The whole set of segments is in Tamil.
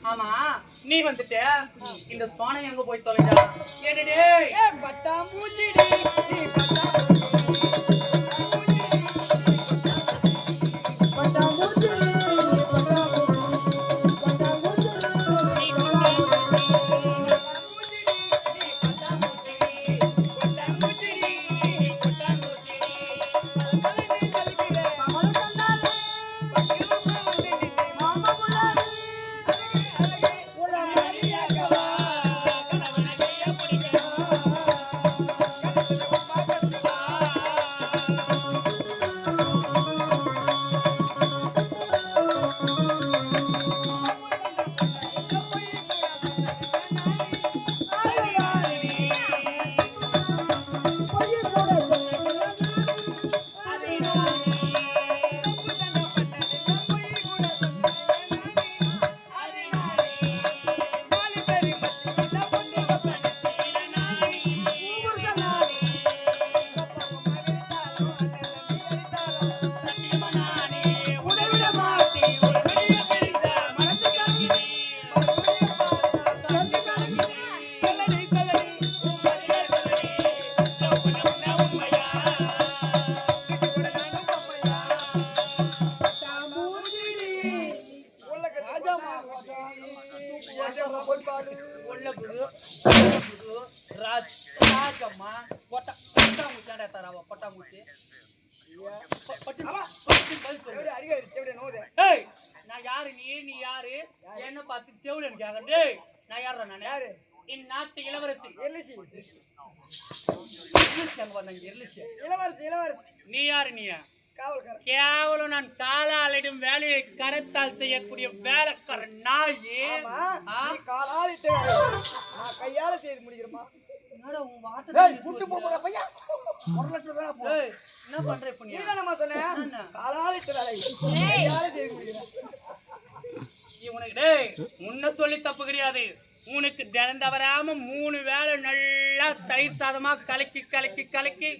ஆமா நீ வந்துட்ட இந்த சோனை எங்க போய் தொலைஞ்சா ஏடே பட்டாம்பூச்சிடி நீ என்ன பார்த்து தேவலன்னு கேக்குறே நான் யாரா நான் யாரு இந்த நாட்டு இளவரசி நீ யாரு நீ கேவலம் நான் காலாலிடும் வேலையை கரத்தால் செய்யக்கூடிய வேலைக்காரன் நாயே கையால செய்து முடிக்கிறமா என்ன பண்ற இப்ப நீ காலாலிட்டு வேலை உனக்கு டேய் முன்ன சொல்லி தப்பு கிடையாது உனக்கு தினம் தவறாம 3 வேளை நல்லா தயிர் சாதமா கலக்கி கலக்கி கலக்கி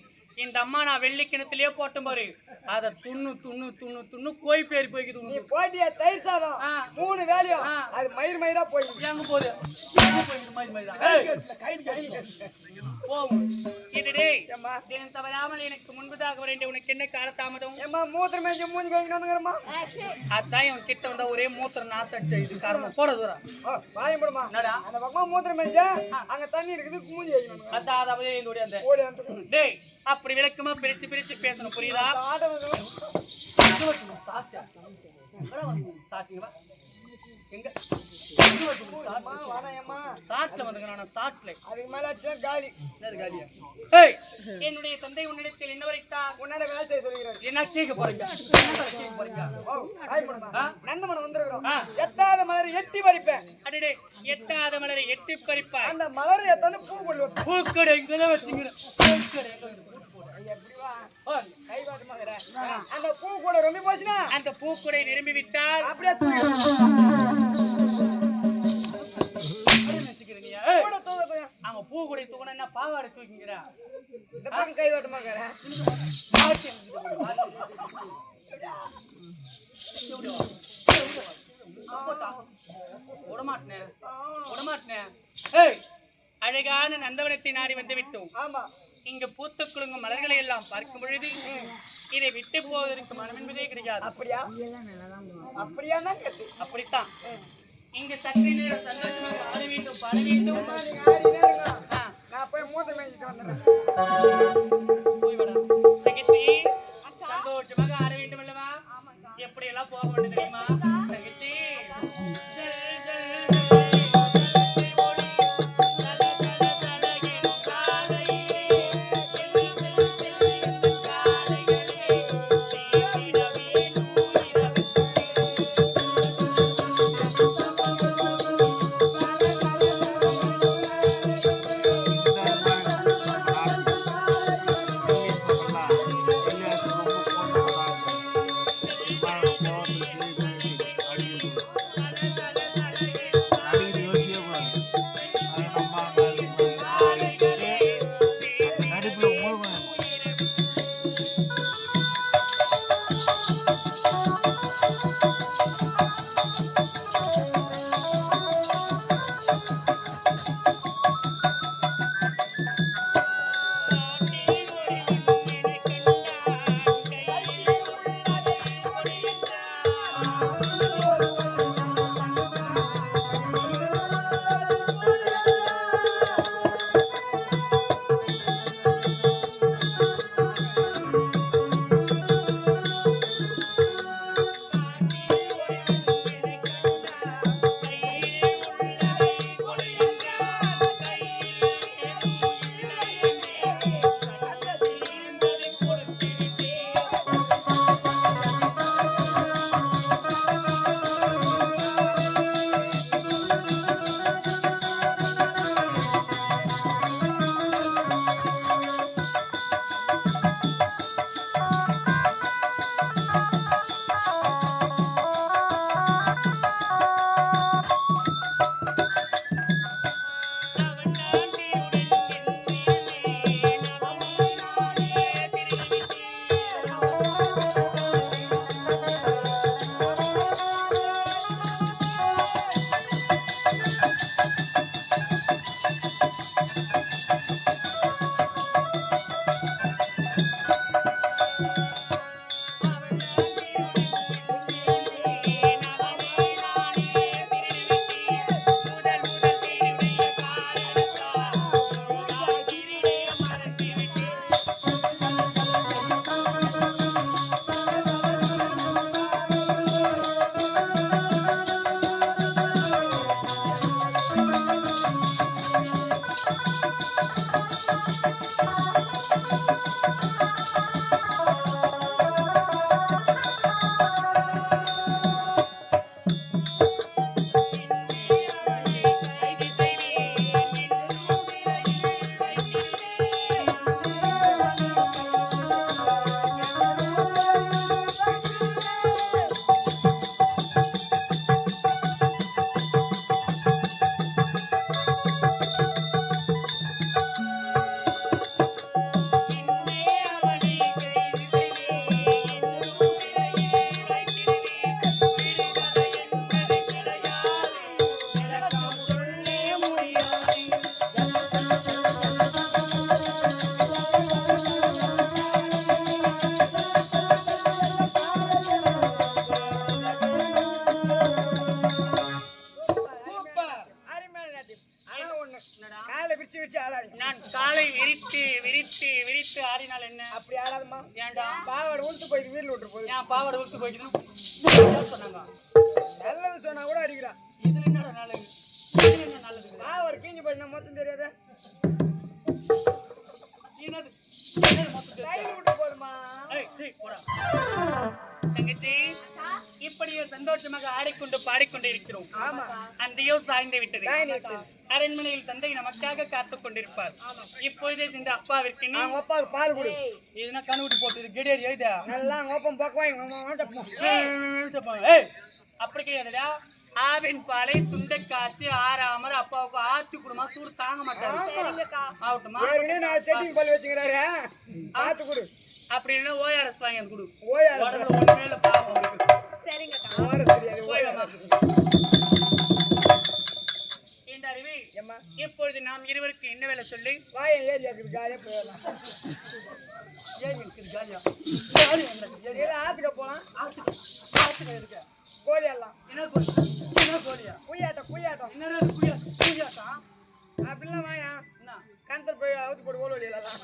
இந்த அம்மா நான் வெள்ளி கிணத்துலயே போட்டும் பாரு அத துண்ணு துண்ணு துண்ணு துண்ணு கோய் பேர் போய்க்குது நீ போட்டிய தயிர் சாதம் 3 வேளையும் அது மயிர் மயிரா போய் எங்க போகுது மயிர் மயிரா போகும் இது டேய் தினம் தவறாமல் எனக்கு முன்பதாக வரேன் உனக்கு என்ன காலதாமதம் ஏம்மா மூத்திரம் மேஞ்சு மூஞ்சி கழுவிக்கணும்ங்கறமா அதான் இவன் கிட்ட வந்தா ஒரே மூத்திரம் நாத்தடிச்சு இது காரணம் போற தூரம் வாயை போடுமா அந்த பக்கமா மூத்திரம் மேஞ்சா அங்க தண்ணி இருக்குது மூஞ்சி கழுவிக்கணும் அதான் அதாவது இந்த ஓடி அந்த டேய் அப்படி விளக்கமா பிரிச்சு பிரிச்சு பேசணும் புரியுதா எங்க என்னுடைய தந்தை உன்னிடத்தில் என்ன வரைத்தார் உன்னோட வேலை செய்ய சொல்லுகிறார் என்ன கேட்க போறீங்க நந்தமனம் வந்திருக்கிறோம் எட்டாத மலரை எட்டி பறிப்பேன் அடடே எட்டாத மலரை எட்டி பறிப்பேன் அந்த மலரை எத்தாந்து பூ கொள்ளுவேன் பூக்கடை இங்கதான் வச்சுக்கிறேன் அந்த பூ கூட ரொம்ப போச்சுன்னா அந்த பூக்குடை நிரம்பி விட்டால் அப்படியே அவன் பூ கூட தூக்கணும் என்ன பாவாடை தூக்கிங்கிறா கை ஓட்டமா விடமாட்டேன் அழகான நந்தவனத்தை நாடி வந்து விட்டோம் ஆமா இங்க பூத்து குலுங்கும் மலர்களை எல்லாம் பார்க்கும் பொழுது இதை விட்டு போவதற்கு மனம் என்பதே கிடையாது அப்படியா அப்படியா அப்படித்தான் இங்க சற்று நேரம் சந்தோஷமாக ஆட வேண்டும் பாட வேண்டும் நான் போய் மூத்த மேய்ச்சிட்டு வந்துடுறேன் சந்தோஷமாக ஆட வேண்டும் அல்லவா எப்படி எல்லாம் போக வேண்டும் தெரியுமா தங்கச்சி விரிச்சு விரிச்சு ஆடாது. நான் காலை விரித்து விரித்து விரித்து ஆடினால் என்ன? அப்படி ஆடாதம்மா. ஏன்டா பாவாடை உளுத்து போயிட்டு வீட்டில் விட்டு போகுது. ஏன் பாவாடை விட்டு போய்க்குது சொன்னாங்க? நல்லது சொன்னா கூட அடிக்கிறா. இதுல என்னடா நல்லது? இதுல என்ன நல்லது? பாவாடை கீஞ்சி போயிட்டு மொத்தம் தெரியாத என்னது என்னது மொத்தம் கையில் விட்டு போதுமா. ஏய் சீ போடா. தங்கச்சி இப்படியே சந்தோஷமாக ஆடிக்கொண்டு பாடிக்கொண்டு இருக்கிறோம். ஆமா அந்தையோ சாய்ந்து விட்டது. சாய்ந்து அரண்மனையில் தந்தை நமக்காக காத்துக் கொண்டிருப்பார். இப்பொழுதே சென்ற அப்பாவிற்கு நீ அவங்க அப்பாவுக்கு பால் கொடு. இதுனா கண்ணுட்டு போட்டு கெடியர் எழுதா நல்லா அவங்க அப்பா பக்குவாங்க. ஏய் அப்படி கிடையாதுடா. ஆவின் பாலை துண்டை காய்ச்சி ஆறாம அப்பாவுக்கு ஆச்சி குடுமா சூடு தாங்க மாட்டாங்க. ஆகட்டுமா? நான் செட்டிங் பால் வச்சுக்கிறாரு ஆத்து கொடு. அப்படி இல்லைன்னா ஓஆர்எஸ் வாங்கி கொடு. ஓஆர்எஸ் ஒண்ணுமே இல்ல பாவம் அவருக்கு. இந்த அறிவி இப்பொழுது நாம் இருவருக்கு என்ன வேலை சொல்லி வாயை ஏறி இருக்குது காலியா போயிடலாம். ஏன் இருக்குது காலியா? ஆத்துக்க போலாம். ஆத்துக்கு இருக்க கோழி எல்லாம் என்ன கோழி? என்ன கோழியா? குய்யாட்டம் குய்யாட்டம் என்னடா குய்யாட்டா? அப்படிலாம் வாயா என்ன கந்தல் போய் அவுத்து போட்டு கோழி வழியெல்லாம்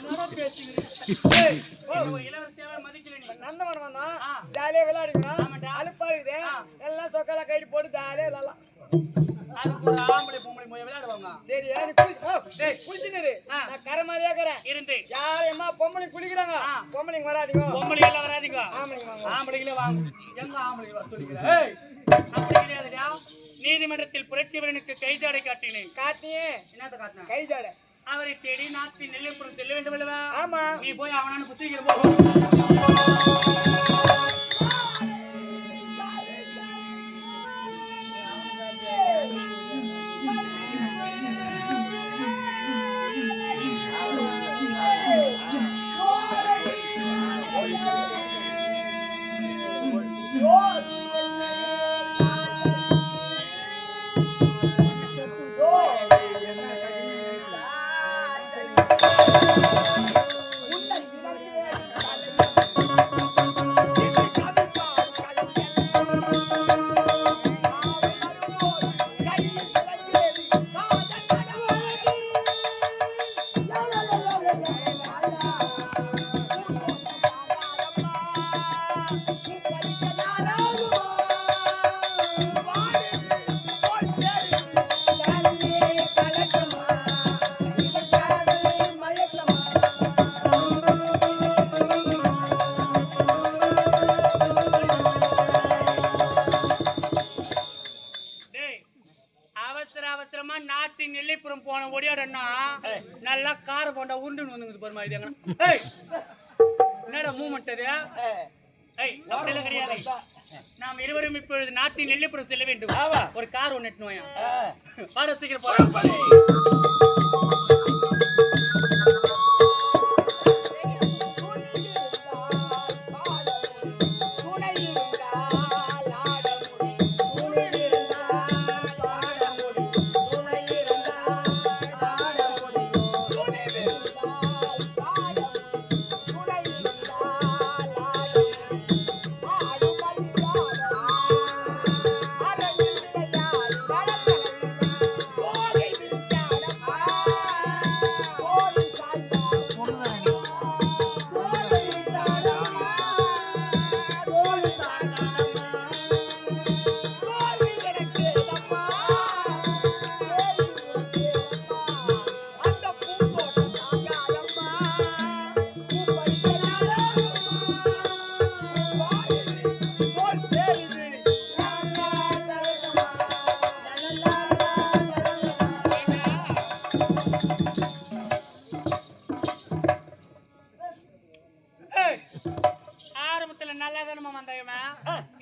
என்னடா பேசுகிறீங்க? ஏய் இளவரசியாவே மதிக்கல நீ. நந்தவனம் வந்தான் ஜாலியா விளையாடிக்கலாம். ஆமாண்டா. அலுப்பா இருக்குது எல்லாம் சொக்கெல்லாம் கைட்டு போட்டு ஜாலியா விளையாடலாம். அதுக்கு ஒரு ஆம்பளை பொம்பளை போய் விளையாடுவாங்க. சரி குளிச்சுனரு நான் கரை மாதிரியா இருக்கிறேன் இருந்து யாரையம்மா பொம்பளை குளிக்கிறாங்க பொம்பளைங்க வராதிங்க. பொம்பளைங்க எல்லாம் வராதிங்க. ஆம்பளைங்க வாங்க. ஆம்பளைங்களே வாங்க. எங்க ஆம்பளைங்க வர சொல்லிக்கிறேன்? ஏய் அப்படி கிடையாதுடா. நீதிமன்றத்தில் புரட்சிவரனுக்கு கைஜாடை காட்டினேன். காட்டியே என்னத்த காட்டினா? கைஜாடை அவரை தேடி நாட்டின் நெல்லைப்புறம் செல்ல வேண்டும் அல்லவா? ஆமா. நீ போய் அவனான புத்திக்கிற போ. அவசரமா நாட்டின் நெல்லைப்புறம் போன ஒடியாடன்னா நல்லா கார போண்டா உருண்டு வந்துங்குது பாருமா. இது எங்க என்னடா மூமெண்ட் அது? அப்படியெல்லாம் கிடையாது. நாம் இருவரும் இப்பொழுது நாட்டின் நெல்லைப்புறம் செல்ல வேண்டும். ஒரு கார் ஒன்று எட்டுனோயா பாட சீக்கிரம் போறோம்.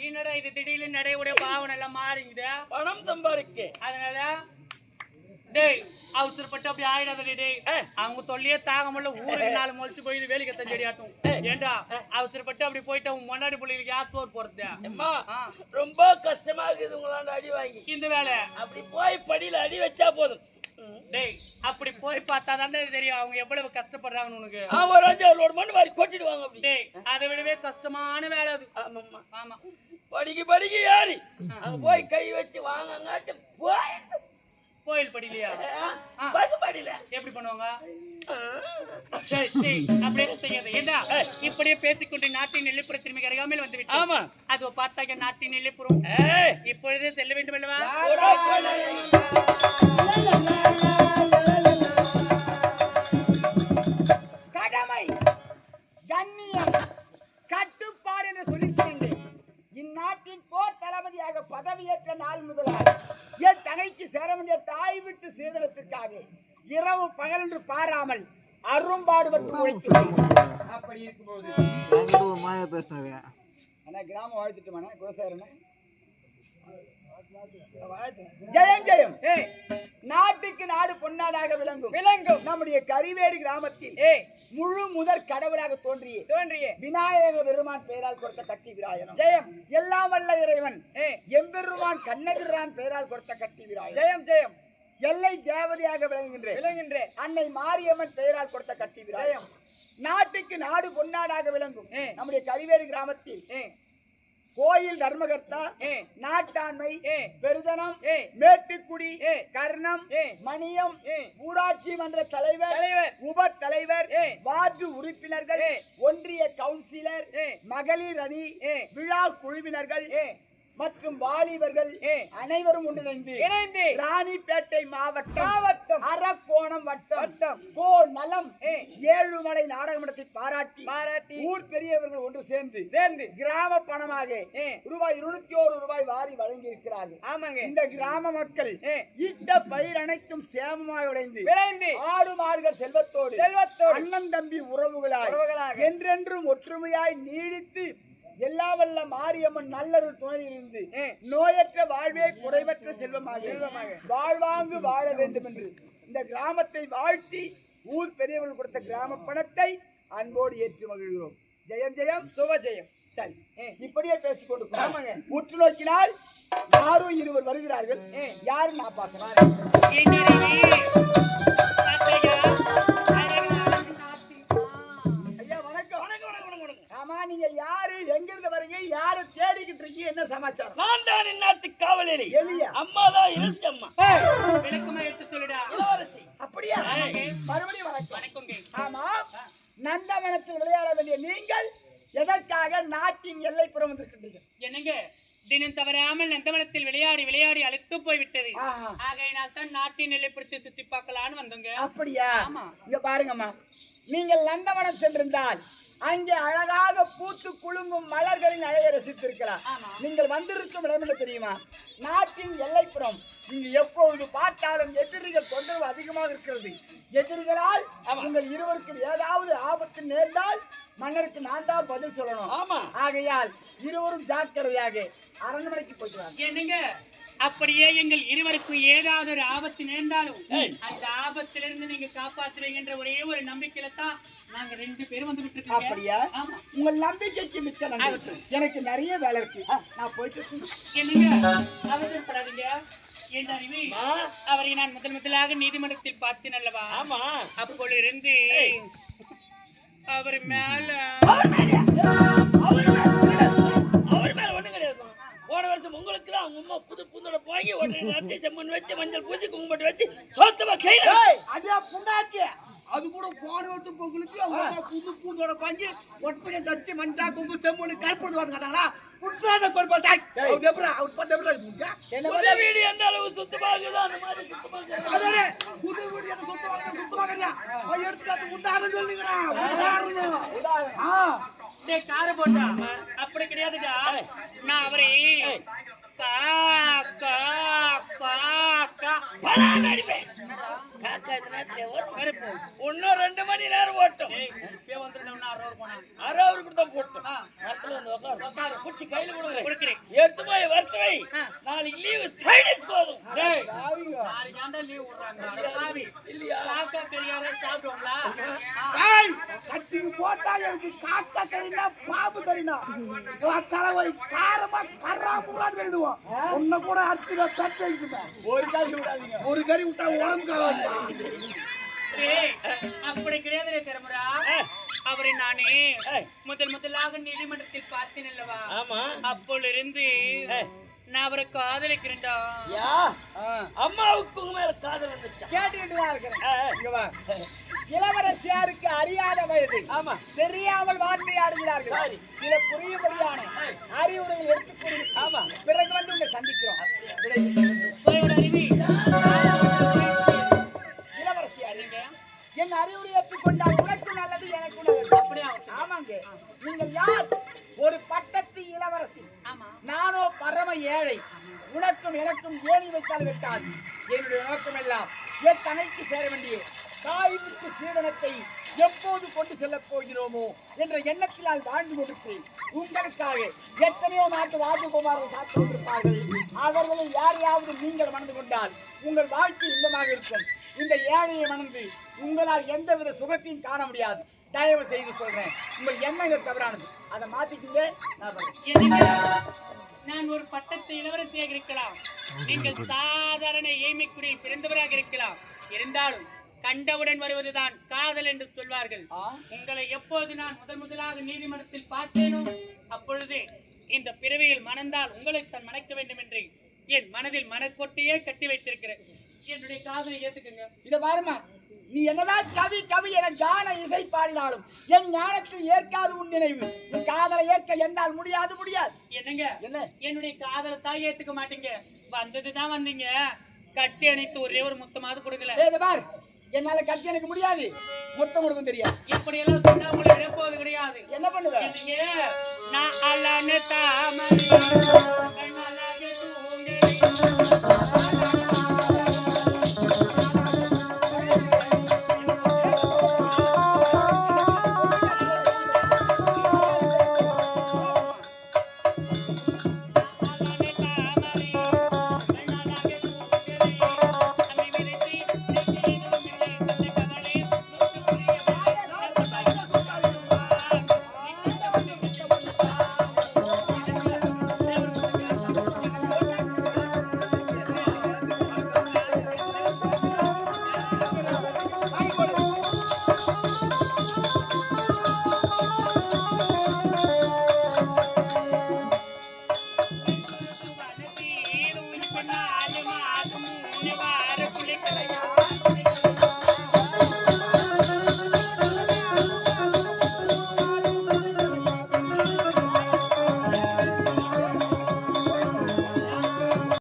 என்னடா இது திடீர்னு நடையுடைய பாவனை எல்லாம் மாறிங்குது. பணம் சம்பாதிக்க அதனால டேய் அவசரப்பட்டு அப்படி ஆயிடாதே டேய். அவங்க தொல்லையே தாங்க முடியல. ஊருக்கு 4 முளைச்சு போய் வேலைக்கு செடி ஆட்டும். ஏண்டா அவசரப்பட்டு அப்படி போயிட்டு அவங்க முன்னாடி பிள்ளைகளுக்கு யார் சோறு போறது? ரொம்ப கஷ்டமா இருக்குது உங்களாண்ட அடி வாங்கி. இந்த வேலை அப்படி போய் படியில அடி வச்சா போதும். டேய் அப்படி போய் பார்த்தா தானே தெரியும் அவங்க எவ்வளவு கஷ்டப்படுறாங்கன்னு உனக்கு. ஒரு 5-6 மணி வாரி கொட்டிடுவாங்க. அப்படி டேய் அதை விடவே கஷ்டமான வேலை அது. ஆமா படிக்கு ஏறி அங்க போய் கை வச்சு வாங்கங்காட்டு போய் கோயில் படிலையா பஸ் படியில எப்படி பண்ணுவாங்க சரி சரி அப்படியே செய்யாது ஏண்டா இப்படியே பேசிக்கொண்டு நாட்டின் நெல்லிப்புற திரும்பி அருகாமையில் வந்து விட்டோம் ஆமா அது பார்த்தாக்க நாட்டின் நெல்லிப்புறம் இப்பொழுதே செல்ல வேண்டும் அல்லவா கடமை கண்ணியம் கட்டுப்பாடு என்று சொல்லியிருக்கிறேன். இந்நாட்டின் போர் தளபதியாக பதவியேற்ற நாள் முதலாக என் தனைக்கு சேர வேண்டிய தாய் விட்டு சீதனத்திற்காக இரவு பகல் என்று பாராமல் அரும்பாடுபட்டு உழைக்கிறேன். அப்படி இருக்கும்போது மாயா பேசினாங்க கிராமம் வாழ்த்துட்டுமான குலசாரன ஜெயம் ஜெயம். நாட்டுக்கு நாடு பொன்னாடாக விளங்கும் நம்முடைய கரிவேடு கிராமத்தில் முழு முதற் கடவுளாக தோன்றிய விநாயக பெருமான் பெயரால் கொடுத்த கட்டி விநாயகம் ஜெயம். எல்லாம் வல்ல இறைவன் எம்பெருமான் கண்ணகிரான் பெயரால் கொடுத்த கட்டி விநாயகம் ஜெயம் ஜெயம். எல்லை தேவதையாக விளங்குகின்ற அன்னை மாரியம்மன் பெயரால் கொடுத்த கட்டி விநாயகம். நாட்டுக்கு நாடு பொன்னாடாக விளங்கும் நம்முடைய கரிவேடு கிராமத்தில் கோயில் தர்மகர்த்தா நாட்டாண்மை பெருதனம் மேட்டுக்குடி கர்ணம் மணியம் ஊராட்சி மன்ற தலைவர் உப தலைவர் வார்டு உறுப்பினர்கள் ஒன்றிய கவுன்சிலர் மகளிர் அணி விழா குழுவினர்கள் மற்றும் வாலிபர்கள் அனைவரும் ஒன்றிணைந்து ராணிப்பேட்டை மாவட்டம் அரக்கோணம் வட்டம் கோ நலம் ஏழுமலை நாடகமன்றத்தை பாராட்டி ஊர் பெரியவர்கள் ஒன்று சேர்ந்து கிராம பணமாக ரூபாய் 201 வாரி வழங்கி இருக்கிறார்கள். ஆமாங்க. இந்த கிராம மக்கள் இட்ட பயிர் அனைத்தும் சேமமாக விளைந்து ஆடு மாடுகள் செல்வத்தோடு அண்ணன் தம்பி உறவுகளாக என்றென்றும் ஒற்றுமையாய் நீடித்து எல்லா வல்ல மாரியம்மன் நல்லருள் துணையில் இருந்து நோயற்ற வாழ்வே குறைவற்ற செல்வமாக வாழ்வாங்கு வாழ வேண்டும் என்று இந்த கிராமத்தை வாழ்த்தி ஊர் பெரியவர்கள் கொடுத்த கிராம பணத்தை அன்போடு ஏற்று மகிழ்கிறோம். ஜெயம் ஜெயம் சுப ஜெயம். சரி, இப்படியே பேசிக்கொண்டு உற்று நோக்கினால் யாரும் இருவர் வருகிறார்கள். யாரும் நான் பார்க்கிறேன். நீங்க யாரு எங்க இருந்து வரீங்க? யாரு தேடிக்கிட்டு இருக்கீங்க? என்ன சமாச்சாரம்? நான் தான் இந்நாட்டு காவலரி எலியா அம்மா தான் இழுச்சி அம்மா விளக்கமா எடுத்து சொல்லுடா. அப்படியா? மறுபடியும் வணக்கம். ஆமா, நந்தவனத்தில் விளையாட வேண்டிய நீங்கள் எதற்காக நாட்டின் எல்லைப்புறம் வந்திருக்கின்றீர்கள்? என்னங்க தினம் தவறாமல் நந்தவனத்தில் விளையாடி அழுத்து போய்விட்டது. ஆகையினால் தான் நாட்டின் எல்லைப்புறத்தை சுத்தி பார்க்கலான்னு வந்தோங்க. அப்படியா? இங்க பாருங்கம்மா, நீங்கள் நந்தவனம் சென்றிருந்தால் அங்கே அழகாக பூத்து குலுங்கும் மலர்களின் அழகை ரசித்திருக்கலாம். நீங்கள் வந்திருக்கும் இடம் என்ன தெரியுமா? நாட்டின் எல்லைப்புறம். இங்கு எப்பொழுது பார்த்தாலும் எதிரிகள் தொந்தரவு அதிகமாக இருக்கிறது. எதிரிகளால் உங்கள் இருவருக்கும் ஏதாவது ஆபத்து நேர்ந்தால் மன்னருக்கு நான் தான் பதில் சொல்லணும். ஆமா, ஆகையால் இருவரும் ஜாக்கிரதையாக அரண்மனைக்கு போய்கிறார். என்னங்க அப்படியே எங்கள் இருவருக்கும் ஏதாவது ஒரு ஆபத்து நேர்ந்தாலும் அந்த ஆபத்திலிருந்து நீங்க காப்பாற்றுவீங்கன்ற ஒரே ஒரு நம்பிக்கையில தான் நாங்க 2 பேரும் வந்துகிட்டு இருக்கோம். அப்படியா? உங்கள் நம்பிக்கைக்கு மிக்க நன்றி. எனக்கு நிறைய வேலை இருக்கு, நான் போயிட்டு. என்னங்க அவசரப்படாதீங்க. என் அறிவி அவரை நான் முதலாக நீதிமன்றத்தில் பார்த்தேன் அல்லவா? ஆமா. அப்போது இருந்து அவர் மேல ஒண்ணு கிடையாது. போன வருஷம் உங்களுக்கு தான் அவங்க அம்மா புது பூந்தோட வாங்கி உடனே செம்மண் வச்சு மஞ்சள் பூசி குங்குமம் வச்சு சோத்தமா கையில அதே புண்ணாக்கு அது கூட போன வருஷம் பொங்கலுக்கு புது பூந்தோட வாங்கி ஒட்டனை தச்சு மஞ்சா குங்கு செம்மண் கற்பது வாங்க புட்டாத கொல்பட்டாய் புது வீடு எந்த அளவு சுத்தமாகுதோ அந்த மாதிரி சுத்தமாக புது வீடு என்ன சுத்தமாக எடுத்துக்காட்டு உண்டாக சொல்லுங்கடா. கார போட்டா அப்படி கிடையாதுடா. நான் அவரை இன்னும் 2 மணி நேரம் ஓட்டும். கையில கொடுக்குறேன். எடுத்து போய் வறுத்துவை. நாளைக்கு லீவு சைனீஸ் போதும். லீவ் விடுறாங்க இல்லையா? சாப்பிடுவாங்களா? கட்டி போட்டா எனக்கு காக்கா கறினா பாம்பு கறினா தலைவை காரமா கராமுலான்னு வேண்டுவோம். ஒன்ன கூட அறுத்து தட்டு வைக்குமா? ஒரு கறி விடாதீங்க. ஒரு கறி விட்டா உடம்பு அப்படி கிடையாது திறமுறா. அவரை நானே முதலாக நீதிமன்றத்தில் பார்த்தேன் அல்லவா? அப்போது இருந்து நான் அவரை காதலிக்கிறேன்டா. யா அம்மாவுக்கு உங்க மேல காதல் வந்துச்சா? கேட்டுக்கிட்டு தான் இருக்கிறேன். இங்க வா. இளவரசியாருக்கு அறியாத வயது, ஆமா, தெரியாமல் வார்த்தை ஆடுகிறார்கள். சில புரியும்படியான அறிவுரையை எடுத்துக்கூறி, ஆமா, பிறகு வந்து உங்களை சந்திக்கிறோம். போயோட அறிவி. இளவரசியாருங்க, என் அறிவுரை ஏற்றுக்கொண்டால் உனக்கும் நல்லது, எனக்கும் நல்லது. அப்படியா? ஆமாங்க. நீங்கள் யார்? ஒரு பட்டத்து இளவரசி. ஆமா. நானோ பரம ஏழை. உனக்கும் எனக்கும் ஏணி வைத்தால் விட்டால் என்னுடைய நோக்கம் எல்லாம் என் தனைக்கு சேர வேண்டிய தாய்வுக்கு சீடனத்தை எப்போது கொண்டு செல்லப் போகிறோமோ என்ற எண்ணத்தில் நான் வாழ்ந்து கொடுக்கிறேன். உங்களுக்காக எத்தனையோ நாட்டு ராஜகுமாரர்கள் காத்துக் கொண்டிருப்பார்கள். அவர்களில் யாரையாவது நீங்கள் மணந்து கொண்டால் உங்கள் வாழ்க்கை இன்பமாக இருக்கும். இந்த ஏழையை மணந்து உங்களால் எந்தவித சுகத்தையும் காண முடியாது. தயவு செய்து சொல்றேன், உங்கள் எண்ணங்கள் தவறானது. அதை மாத்திக்கிங்க. நான் ஒரு பட்டத்து இளவரசியாக இருக்கலாம், நீங்கள் சாதாரண ஏழ்மைக்குடியில் பிறந்தவராக இருக்கலாம். இருந்தாலும் கண்டவுடன் வருவதுதான் காதல் என்று சொல்வார்கள். உங்களை எப்பொழுது நான் முதலாக நீதிமன்றத்தில் பார்த்தேனோ அப்பொழுது இந்த பிறவியில் மணந்தால் உங்களை தான் மணக்க வேண்டும் என்று என் மனதில் மனக்கொட்டையே கட்டி வைத்திருக்கிறேன். என்னுடைய காதலை ஏத்துக்குங்க. இத பாருமா, நீ என்னதான் கவி கவி என கான இசை பாடினாலும் என் ஞானத்தில் ஏற்காது உன் நினைவு. நீ காதலை ஏற்க என்னால் முடியாது. என்னங்க என்ன? என்னுடைய காதலை தான் ஏத்துக்க மாட்டீங்க. வந்ததுதான் வந்தீங்க, கட்டி அணைத்து ஒரே ஒரு முத்தமாவது கொடுக்கல. இத பார், என்னால கட்டி எனக்கு முடியாது, மொத்தம் கொடுக்கும் தெரியாது. இப்படி எல்லாம் சொன்னா உங்களை இழப்போது கிடையாது. என்ன பண்ணுவேன்? நான் அலனு தாமரை